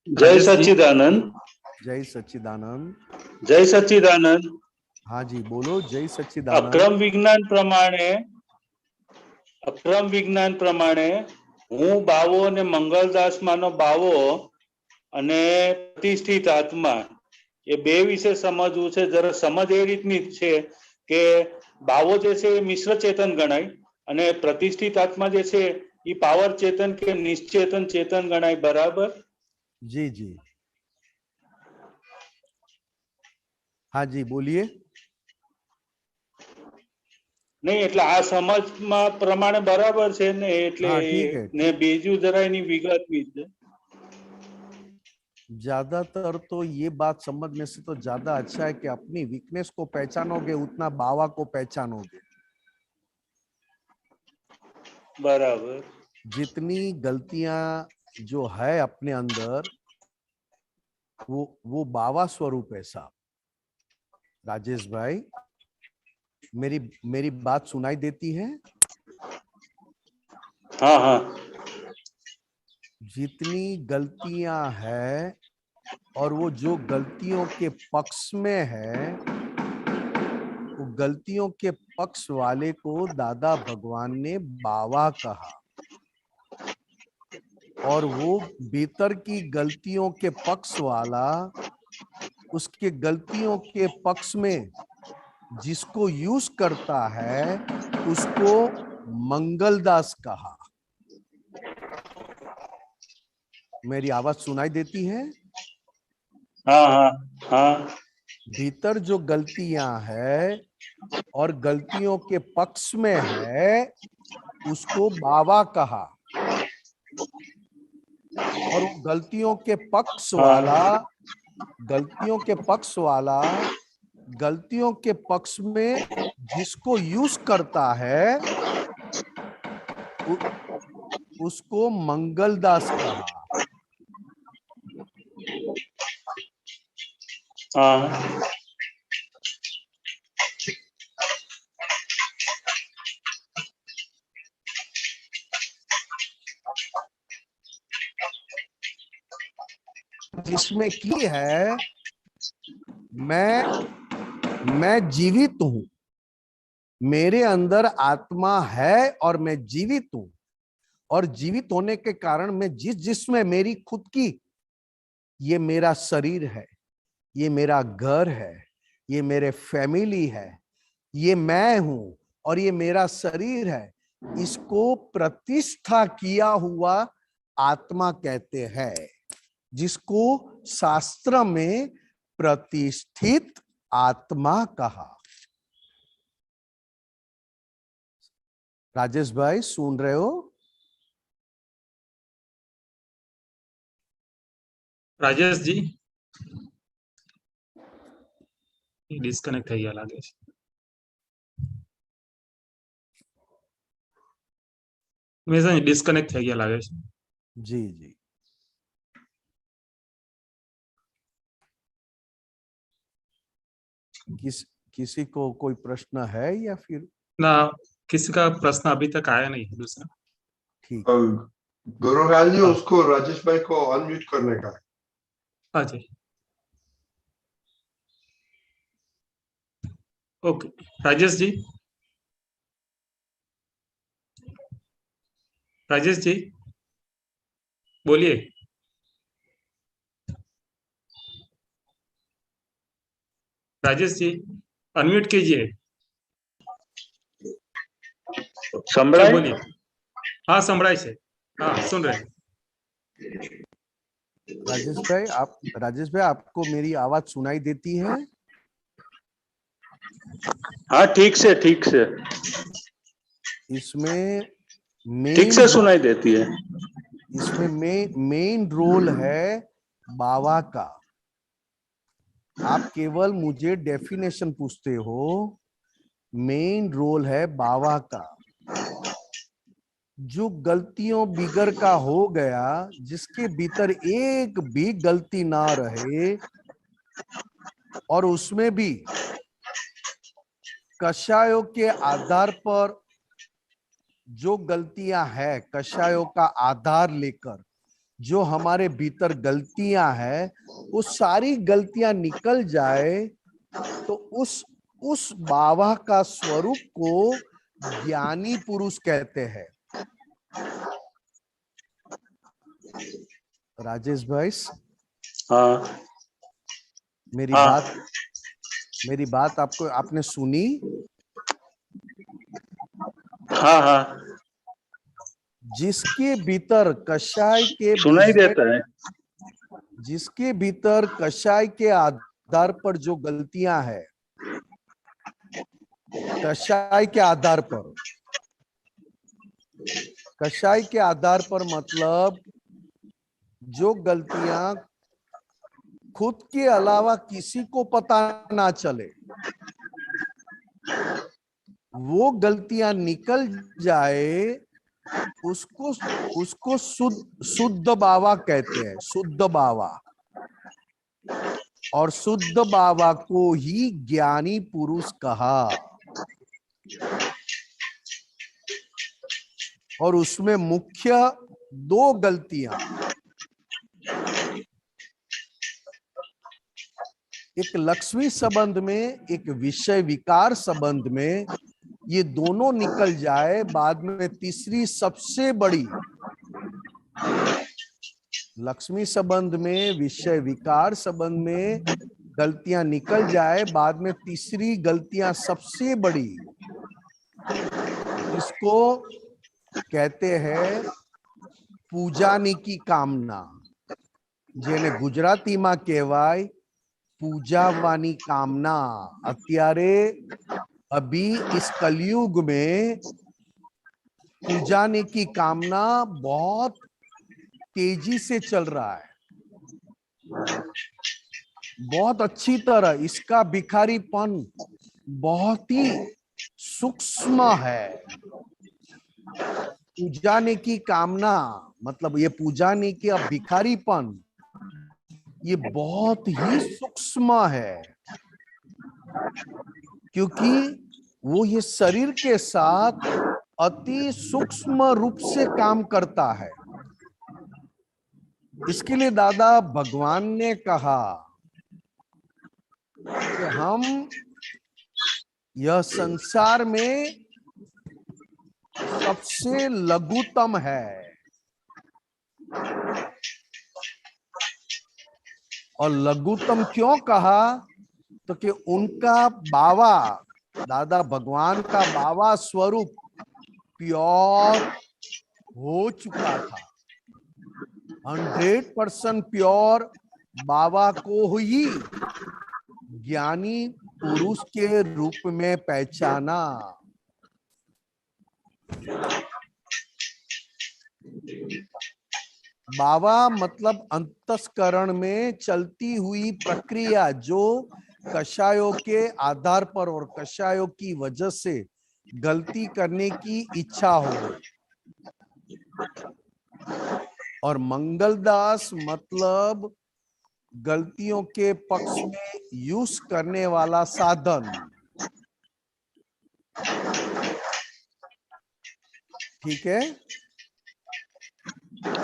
जय सच्चिदानंद। जय सच्चिदानंद। जय सच्चिदानंद। हाँ जी बोलो। जय सच्चिदानंद। અક્રમ વિજ્ઞાન પ્રમાણે હું બાવો અને મંગલદાસમાંનો બાવો અને પ્રતિષ્ઠિત આત્મા એ બે વિશે સમજવું છે. જરા સમજ એ રીતની છે કે બાવો જે છે એ મિશ્ર ચેતન ગણાય અને પ્રતિષ્ઠિત આત્મા જે છે એ પાવર ચેતન કે નિશ્ચેતન ચેતન ગણાય. બરાબર? जी जी हाँ जी बोलिए. नहीं એટલે આ સમજમાં પ્રમાણે બરાબર છે ને? એટલે हाँ ठीक है. ને બીજું જરા એની વિગત બી છે. ज्यादातर तो ये बात समझने से तो ज्यादा अच्छा है कि अपनी वीकनेस को पहचानोगे उतना बावा को पहचानोगे. बराबर. जितनी गलतियां जो है अपने अंदर वो बावा स्वरूप है साहब. राजेश भाई मेरी मेरी बात सुनाई देती है? हाँ हाँ. जितनी गलतियां है और वो जो गलतियों के पक्ष में है वो गलतियों के पक्ष वाले को दादा भगवान ने बावा कहा और वो भीतर की गलतियों के पक्ष वाला उसके गलतियों के पक्ष में जिसको यूज करता है उसको मंगलदास कहा. मेरी आवाज सुनाई देती है? हाँ हाँ हाँ. भीतर जो गलतियां है और गलतियों के पक्ष में है उसको बाबा कहा और वो गलतियों के पक्ष में जिसको यूज करता है उसको मंगलदास कहा. हाँ. जिसमें की है मैं जीवित हूं, मेरे अंदर आत्मा है और मैं जीवित हूं और जीवित होने के कारण मैं जिसमें मेरी खुद की ये मेरा शरीर है, ये मेरा घर है, ये मेरे फैमिली है, ये मैं हूं और ये मेरा शरीर है, इसको प्रतिष्ठा किया हुआ आत्मा कहते हैं जिसको शास्त्र में प्रतिष्ठित आत्मा कहा. राजेश भाई सुन रहे हो? राजेश जी डिस्कनेक्ट થઈ ગયા લાગે છે. મેસેજ ડિસ્કનેક્ટ થઈ ગયા લાગે છે. जी जी किसी को कोई प्रश्न है या फिर? ना किसी का प्रश्न अभी तक आया नहीं है दूसरा. ठीक. गुरुलाल जी उसको राजेश भाई को अनम्यूट करने का. हाँ जी ओके. राजेश जी बोलिए. राजेश जी अनम्यूट कीजिए. સંભળાય? बोलिए. हाँ संभળાય છે. हाँ सुन रहे हैं. राजेश भाई आपको मेरी आवाज सुनाई देती है? हाँ ठीक से ठीक से. इसमें ठीक से सुनाई देती है. इसमें मेन रोल है बाबा का. आप केवल मुझे डेफिनेशन पूछते हो, मेन रोल है बाबा का. जो गलतियों बिगर का हो गया, जिसके भीतर एक भी गलती ना रहे और उसमें भी कषायों के आधार पर जो गलतियां है, कषायों का आधार लेकर जो हमारे भीतर गलतियां है वो सारी गलतियां निकल जाए, तो उस बाबा का स्वरूप को ज्ञानी पुरुष कहते हैं। राजेश भाई, हाँ मेरी हाँ बात आपको आपने सुनी? हाँ हाँ जिसके भीतर कषाय के सुनाई बिजनेस, देता है। जिसके भीतर कषाय के आधार पर जो गलतियां है, कषाय के आधार पर, कषाय के आधार पर मतलब जो गलतियां खुद के अलावा किसी को पता ना चले, वो गलतियां निकल जाए, उसको उसको शुद्ध बाबा कहते हैं, शुद्ध बाबा। और शुद्ध बाबा को ही ज्ञानी पुरुष कहा। और उसमें मुख्य दो गलतियां, एक लक्ष्मी संबंध में, एक विषय विकार संबंध में, ये दोनों निकल जाए, बाद में तीसरी सबसे बड़ी, लक्ष्मी संबंध में, विषय विकार संबंध में गलतियां निकल जाए, बाद में तीसरी गलतियां सबसे बड़ी, जिसको कहते हैं पूजाने की कामना, जेने गुजराती में कहवाय पूजावानी कामना। अत्यारे अभी इस कलयुग में पूजाने की कामना बहुत तेजी से चल रहा है, बहुत अच्छी तरह। इसका भिखारीपन बहुत ही सूक्ष्म है। पूजाने की कामना मतलब ये पूजाने की भिखारीपन, ये बहुत ही सूक्ष्म है, क्योंकि वो ये शरीर के साथ अति सूक्ष्म रूप से काम करता है। इसके लिए दादा भगवान ने कहा कि हम यह संसार में सबसे लघुतम है। और लघुतम क्यों कहा? तो कि उनका बाबा, दादा भगवान का बाबा स्वरूप प्योर हो चुका था। 100% प्योर बाबा को ही ज्ञानी पुरुष के रूप में पहचाना। बाबा मतलब अंतस्करण में चलती हुई प्रक्रिया, जो कषायों के आधार पर और कषायों की वजह से गलती करने की इच्छा हो गई। और मंगलदास मतलब गलतियों के पक्ष में यूज करने वाला साधन। ठीक है,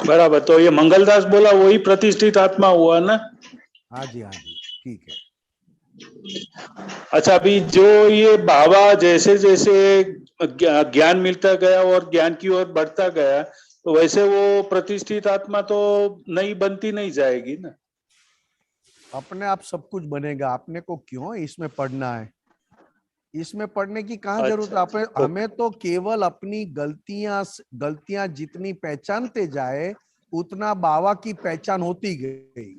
बराबर। तो ये मंगलदास बोला वही प्रतिष्ठित आत्मा हुआ ना? हाँ जी, हाँ जी, ठीक है। अच्छा, अभी जो ये बाबा जैसे जैसे ज्ञान मिलता गया और ज्ञान की ओर बढ़ता गया, तो वैसे वो प्रतिष्ठित आत्मा तो नहीं बनती नहीं जाएगी ना? अपने आप सब कुछ बनेगा। आपने को क्यों इसमें पढ़ना है? इसमें पढ़ने की कहाँ जरूरत है? अच्छा, आप हमें तो केवल अपनी गलतियां जितनी पहचानते जाए, उतना बाबा की पहचान होती गई।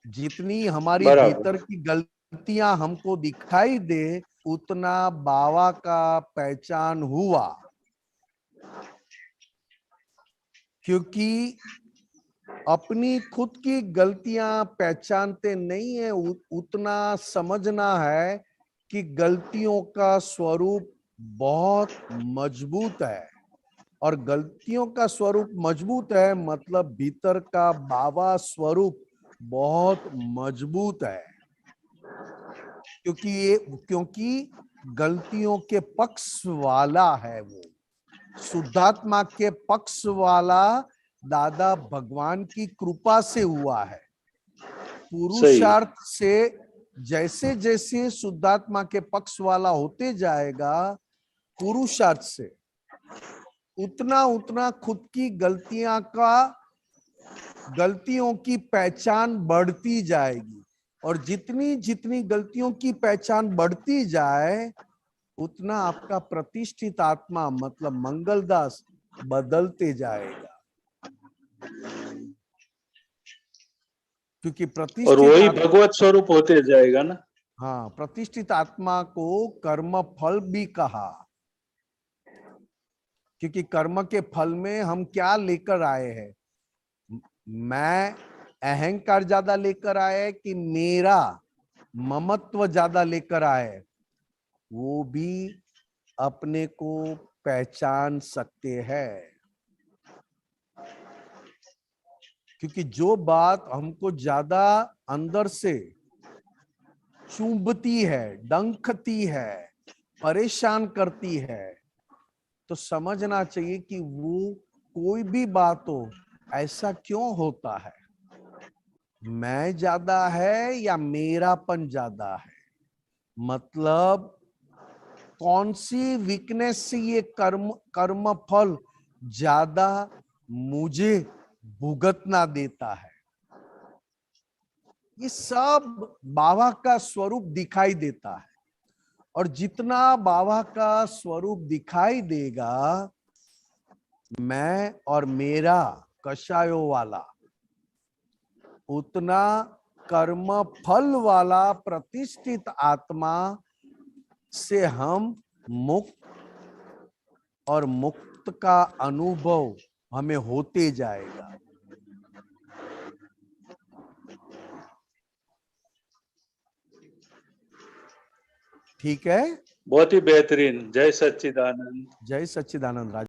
जितनी हमारी बराबर। भीतर की गलतियां हमको दिखाई दे, उतना बाबा का पहचान हुआ। क्योंकि अपनी खुद की गलतियां पहचानते नहीं है, उतना समझना है कि गलतियों का स्वरूप बहुत मजबूत है। और गलतियों का स्वरूप मजबूत है मतलब भीतर का बाबा स्वरूप बहुत मजबूत है। क्योंकि गलतियों के पक्ष वाला है, वो शुद्धात्मा के पक्ष वाला दादा भगवान की कृपा से हुआ है। सही। पुरुषार्थ से जैसे जैसे शुद्धात्मा के पक्ष वाला होते जाएगा, पुरुषार्थ से उतना उतना खुद की गलतियों की पहचान बढ़ती जाएगी, और जितनी जितनी गलतियों की पहचान बढ़ती जाए उतना आपका प्रतिष्ठित आत्मा मतलब मंगलदास बदलते जाएगा। क्योंकि और प्रतिष्ठित वही आत्मा, भगवत स्वरूप होते जाएगा ना। हाँ, प्रतिष्ठित आत्मा को कर्म फल भी कहा, क्योंकि कर्म के फल में हम क्या लेकर आए हैं? मैं अहंकार ज्यादा लेकर आए कि मेरा ममत्व ज्यादा लेकर आए, वो भी अपने को पहचान सकते हैं। क्योंकि जो बात हमको ज्यादा अंदर से चुभती है, डंखती है, परेशान करती है, तो समझना चाहिए कि वो कोई भी बात हो, ऐसा क्यों होता है? मैं ज्यादा है या मेरापन ज्यादा है? मतलब कौन सी वीकनेस से ये कर्म फल ज्यादा मुझे भुगतना देता है? ये सब बाबा का स्वरूप दिखाई देता है, और जितना बाबा का स्वरूप दिखाई देगा, मैं और मेरा कषायों वाला, उतना कर्म फल वाला प्रतिष्ठित आत्मा से हम मुक्त, और मुक्त का अनुभव हमें होते जाएगा। ठीक है। बहुत ही बेहतरीन। जय सच्चिदानंद। जय सच्चिदानंद।